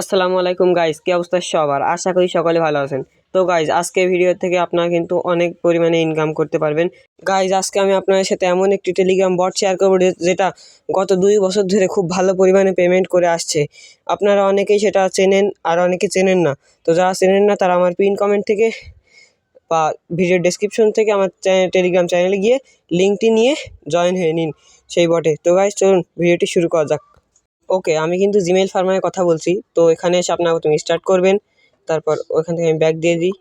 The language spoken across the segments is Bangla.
আসসালামু আলাইকুম গাইস, কি অবস্থা সবার? আশা করি সকলে ভালো আছেন। তো গাইস, আজকে ভিডিও থেকে আপনারা কিন্তু অনেক পরিমাণে ইনকাম করতে পারবেন। গাইস, আজকে আমি আপনাদের সাথে এমন একটি টেলিগ্রাম বট শেয়ার করব যেটা গত 2 বছর ধরে খুব ভালো পরিমাণে পেমেন্ট করে আসছে। আপনারা অনেকেই সেটা চেনেন আর অনেকে চেনেন না। তো যারা চেনেন না তারা আমার পিন কমেন্ট থেকে বা ভিডিও ডেসক্রিপশন থেকে আমার টেলিগ্রাম চ্যানেলে গিয়ে লিঙ্কটি নিয়ে জয়েন হয়ে নিন সেই বটে। তো গাইস, চলুন ভিডিওটি শুরু করা যাক। ওকে, আমি কিন্তু জিমেইল ফার্মের কথা বলছি। তো এখানে এসে আপনারা প্রথমে স্টার্ট করবেন, তারপর ওখান থেকে আমি ব্যাক দিয়ে দিই,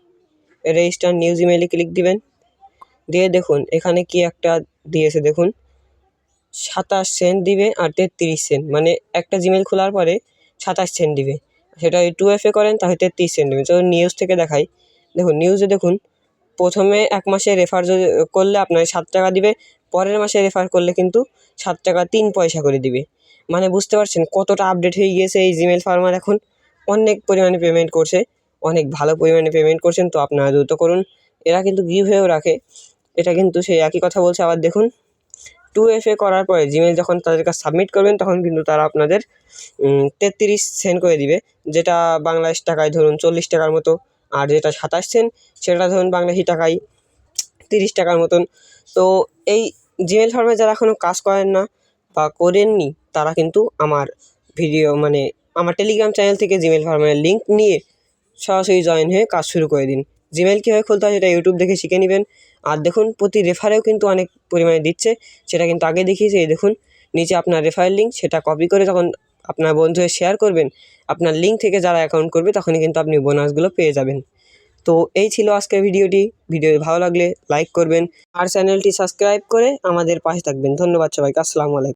রেজিস্টার নিউ জিমেইলে ক্লিক দিবেন। দিয়ে দেখুন এখানে কি একটা দিয়েছে, দেখুন 27 সেন্ট দিবে আর 33 সেন্ট, মানে একটা জিমেইল খোলার পরে 27 সেন্ট দিবে। সেটা যদি 2FA করেন তাহলে 33 সেন্ট দেবে। চলুন নিউজ থেকে দেখাই। দেখুন নিউজে দেখুন প্রথমে 1 মাসে রেফার যদি করলে আপনার 7 টাকা দিবে, পরের মাসে রেফার করলে কিন্তু 7 টাকা 3 পয়সা করে দিবে। মানে বুঝতে পারছেন কতটা আপডেট হয়ে গিয়েছে এই জিমেইল ফার্মার। এখন অনেক পরিমাণে পেমেন্ট করছে, অনেক ভালো পরিমাণে পেমেন্ট করছেন। তো আপনারা দ্রুত করুন, এরা কিন্তু গিভওয়েও রাখে। এটা কিন্তু সেই একই কথা বলছে। আবার দেখুন 2FA করার পরে জিমেইল যখন তাদের কাছে সাবমিট করবেন তখন কিন্তু তারা আপনাদের 33 সেন্ট করে দিবে, যেটা বাংলাদেশ টাকায় ধরুন 40 টাকার মতো। আর যেটা 27 সেন্ট সেটা ধরুন বাংলাদেশি টাকায় 30 টাকার মতন। তো এই জিমেইল ফার্মে যারা এখনও কাজ করেন না বা করেননি তারা কিন্তু আমার ভিডিও মানে আমার টেলিগ্রাম চ্যানেল থেকে জিমেইল ফার্মের লিঙ্ক নিয়ে সরাসরি জয়েন হয়ে কাজ শুরু করে দিন। জিমেইল কীভাবে খুলতে হয় সেটা ইউটিউব দেখে শিখে নেবেন। আর দেখুন প্রতি রেফারেও কিন্তু অনেক পরিমাণে দিচ্ছে, সেটা কিন্তু আগে দেখিয়েছি। এই দেখুন নিচে আপনার রেফারেল লিঙ্ক, সেটা কপি করে যখন আপনার বন্ধুদের শেয়ার করবেন, আপনার লিঙ্ক থেকে যারা অ্যাকাউন্ট করবে তখনই কিন্তু আপনি বোনাসগুলো পেয়ে যাবেন। তো এই ছিল আজকের ভিডিওটি। ভিডিও ভালো লাগলে লাইক করবেন আর চ্যানেলটি সাবস্ক্রাইব করে আমাদের পাশে থাকবেন। ধন্যবাদ সবাইকে। আসসালামু আলাইকুম।